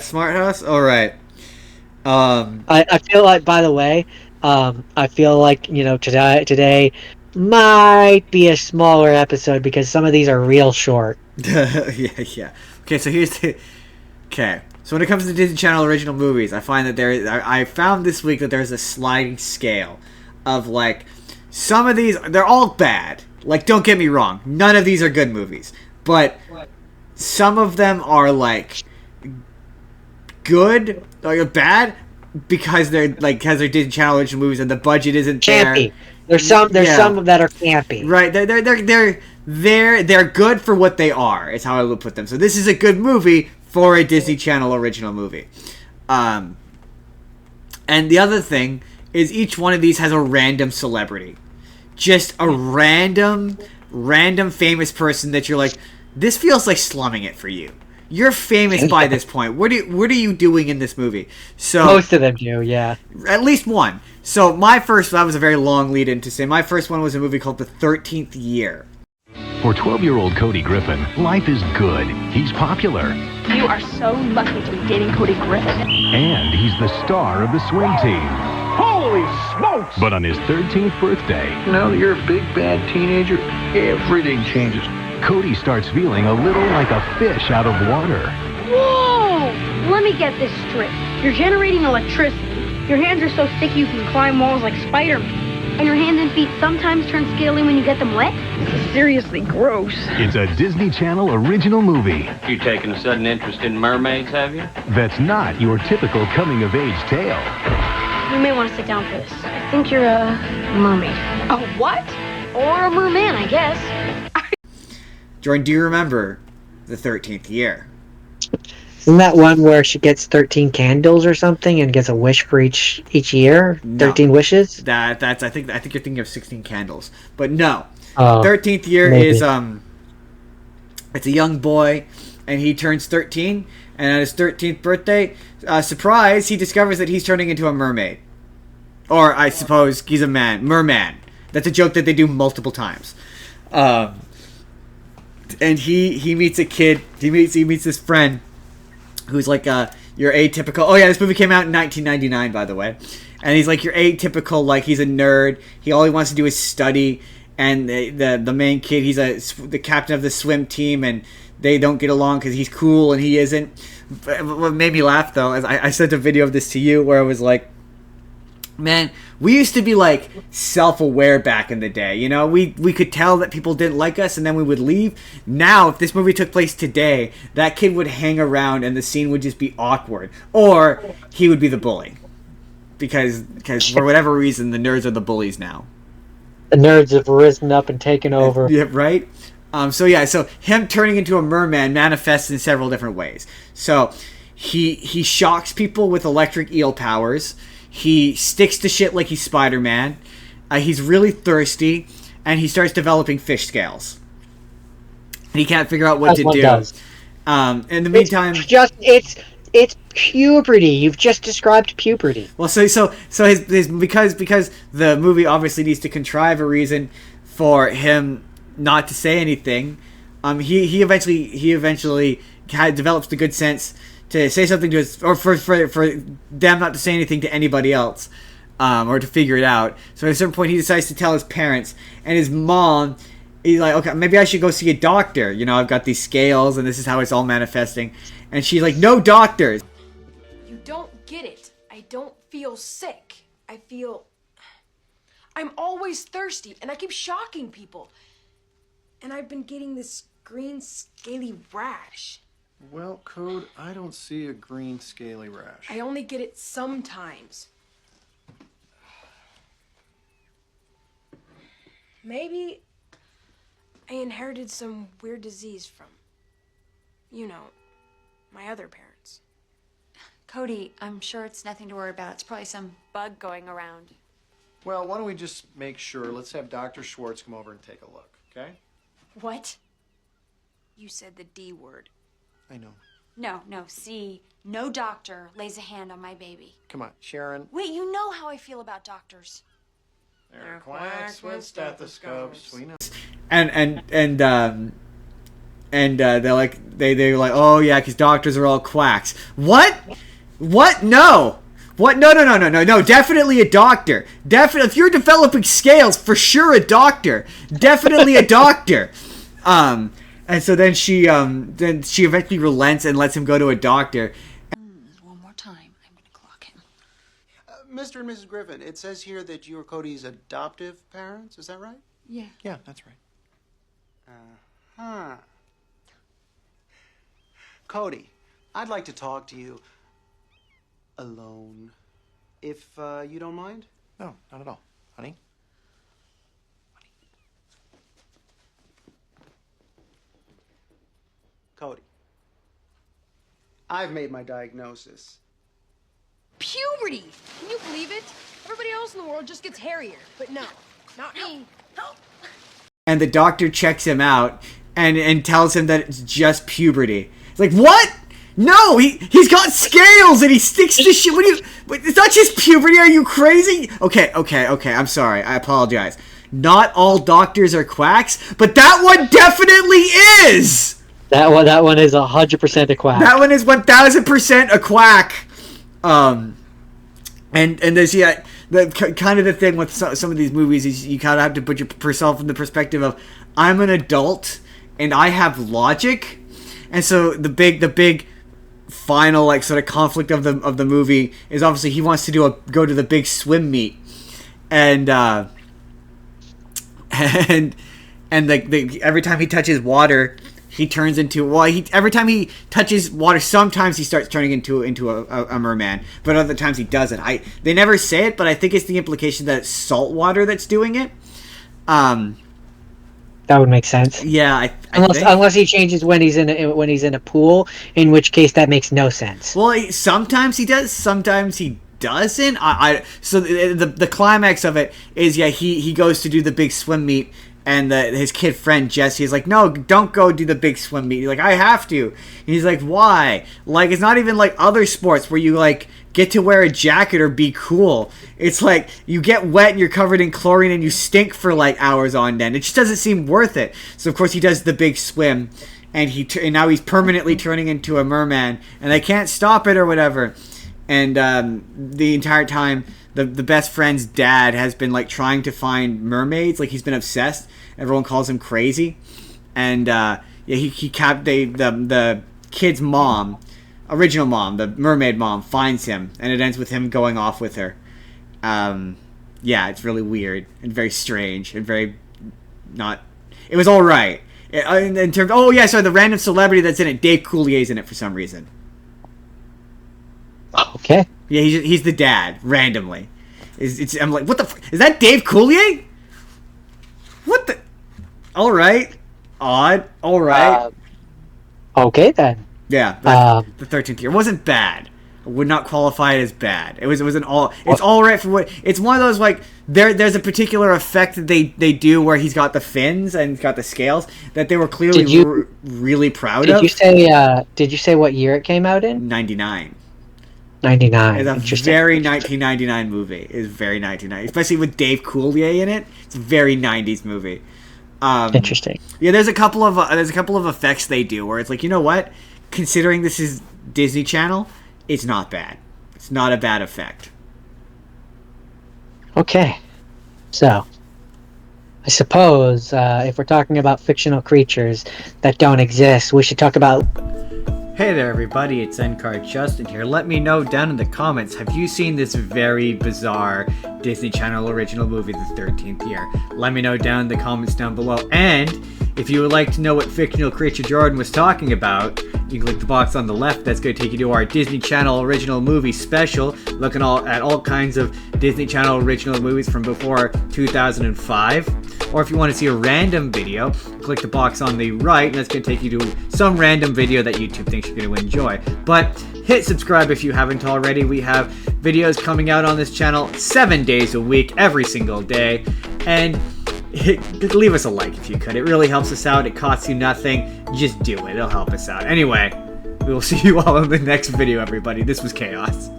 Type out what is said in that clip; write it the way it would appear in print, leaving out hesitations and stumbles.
Smart House? Alright. I feel like, by the way, I feel like, today might be a smaller episode because some of these are real short. Yeah. Okay, so here's the. Okay. So when it comes to Disney Channel original movies, I find that I found this week that there's a sliding scale of, like, some of these, they're all bad. Like, don't get me wrong. None of these are good movies. But some of them are, like, good, like, bad, because they're Disney Channel original movies and the budget isn't there. Campy. There's Yeah. some that are campy. Right. They're good for what they are, is how I would put them. So this is a good movie for a Disney Channel original movie. And the other thing is each one of these has a random celebrity. Just a random famous person that you're like, this feels like slumming it for you. You're famous by this point. What are you doing in this movie? So Most of them do, yeah. at least one. So that was a very long lead in to say my first one was a movie called The 13th Year. For 12-year-old Cody Griffin, life is good. He's popular. You are so lucky to be dating Cody Griffin. And he's the star of the swim team. Holy smokes! But on his 13th birthday, Now that you're a big bad teenager, everything changes. Cody starts feeling a little like a fish out of water. Whoa! Let me get this straight. You're generating electricity. Your hands are so sticky you can climb walls like Spider-Man. And your hands and feet sometimes turn scaly when you get them wet? This is seriously gross. It's a Disney Channel original movie You taken a sudden interest in mermaids, have you? that's not your typical coming-of-age tale. You may want to sit down for this. I think you're a mermaid. A what? Or a merman, I guess. Jordan, do you remember The 13th Year? Isn't that one where she gets 13 candles or something and gets a wish for each year? No. 13 wishes? That's I think you're thinking of 16 Candles. But no. Oh, 13th Year maybe. is it's a young boy and he turns 13, and on his 13th birthday, surprise, he discovers that he's turning into a mermaid. Or I suppose he's a merman. That's a joke that they do multiple times. And he meets a kid. He meets this friend who's like your atypical. Oh yeah, this movie came out in 1999, by the way. And he's like your atypical, like he's a nerd. All he wants to do is study. And the main kid, he's the captain of the swim team, and they don't get along because he's cool and he isn't. What made me laugh though is I sent a video of this to you where I was like, man, we used to be like self-aware back in the day. You know, we could tell that people didn't like us and then we would leave. Now, if this movie took place today, that kid would hang around and the scene would just be awkward. Or he would be the bully. Because for whatever reason, the nerds are the bullies now. The nerds have risen up and taken over. Yeah, right? So him turning into a merman manifests in several different ways. So he shocks people with electric eel powers. He sticks to shit like he's Spider-Man. He's really thirsty, and he starts developing fish scales. And he can't figure out what As to one do. does. In the meantime, It's puberty. You've just described puberty. well, so his because the movie obviously needs to contrive a reason for him not to say anything. He eventually develops the good sense to say something to his, or for them not to say anything to anybody else, or to figure it out. So at a certain point, he decides to tell his parents, and his mom. He's like, okay, maybe I should go see a doctor. You know, I've got these scales, and this is how it's all manifesting. And she's like, no doctors. You don't get it. I don't feel sick. I'm always thirsty, and I keep shocking people. And I've been getting this green scaly rash. Well, Code, I don't see a green scaly rash. I only get it sometimes. Maybe I inherited some weird disease from, my other parents. Cody, I'm sure it's nothing to worry about. It's probably some bug going around. Well, why don't we just make sure? Let's have Dr. Schwartz come over and take a look, okay? What? You said the D word. I know. No. See, no doctor lays a hand on my baby. Come on, Sharon. Wait, you know how I feel about doctors. They're quacks with stethoscopes. We know. And and they're like, they're like, oh yeah, because doctors are all quacks. What? No. What? No. Definitely a doctor. Definitely, if you're developing scales, for sure a doctor. Definitely a doctor. And so then she eventually relents and lets him go to a doctor. One more time. I'm going to clock him. Mr. and Mrs. Griffin, it says here that you are Cody's adoptive parents. Is that right? Yeah. Yeah, that's right. Uh-huh. Cody, I'd like to talk to you alone, if you don't mind. No, not at all. Honey? Cody, I've made my diagnosis. Puberty! Can you believe it? Everybody else in the world just gets hairier. But no, not me. Help! And the doctor checks him out and tells him that it's just puberty. It's like, what? No, he's got scales and he sticks to shit. It's not just puberty. Are you crazy? Okay. I'm sorry. I apologize. Not all doctors are quacks, but that one definitely is. That one is 100% a quack. That one is 1000% a quack. And there's the kind of the thing with some of these movies is you kind of have to put yourself in the perspective of, I'm an adult and I have logic, and so the big final like sort of conflict of the movie is obviously he wants to go to the big swim meet, and every time he touches water, he turns into every time he touches water, sometimes he starts turning into a merman, but other times he doesn't. They never say it, but I think it's the implication that it's salt water that's doing it. That would make sense. Yeah, unless he changes when he's in a pool, in which case that makes no sense. Well, sometimes he does, sometimes he doesn't. So the climax of it is he goes to do the big swim meet. And his kid friend Jesse is like, no, don't go do the big swim meet. He's like, I have to. And he's like, why? Like, it's not even like other sports where you like get to wear a jacket or be cool. It's like you get wet and you're covered in chlorine and you stink for like hours on end. It just doesn't seem worth it. So of course he does the big swim, and now he's permanently turning into a merman, and they can't stop it or whatever. And the entire time, the best friend's dad has been like trying to find mermaids. Like, he's been obsessed. Everyone calls him crazy. And the kid's mom, original mom, the mermaid mom, finds him, and it ends with him going off with her. It's really weird and very strange and very not. It was all right in terms. Oh yeah, sorry, the random celebrity that's in it, Dave Coulier's in it for some reason. Okay. Yeah, he's the dad, randomly. I'm like, what the is that Dave Coulier? What the? All right. Odd. All right. Okay, then. Yeah, the 13th Year wasn't bad. I would not qualify it as bad. It wasn't all. It's all right for what. It's one of those like there's a particular effect that they do where he's got the fins and he's got the scales that they were clearly really proud of. Did you say what year it came out in? 99. 99. It's a very 1999 movie. It's very 1990, especially with Dave Coulier in it. It's a very 90s movie. Interesting. Yeah, there's a couple of effects they do where it's like, you know what? Considering this is Disney Channel, it's not bad. It's not a bad effect. Okay, so I suppose if we're talking about fictional creatures that don't exist, we should talk about. Hey there everybody, it's N-Card Justin here. Let me know down in the comments, have you seen this very bizarre Disney Channel original movie, The 13th Year? Let me know down in the comments down below. And if you would like to know what fictional creature Jordan was talking about, you can click the box on the left. That's going to take you to our Disney Channel original movie special, looking at all kinds of Disney Channel original movies from before 2005. Or if you want to see a random video, click the box on the right, and that's going to take you to some random video that YouTube thinks you're going to enjoy. But hit subscribe if you haven't already. We have videos coming out on this channel 7 days a week, every single day. And leave us a like if you could. It really helps us out. It costs you nothing. Just do it. It'll help us out. Anyway, we will see you all in the next video, everybody. This was Chaos.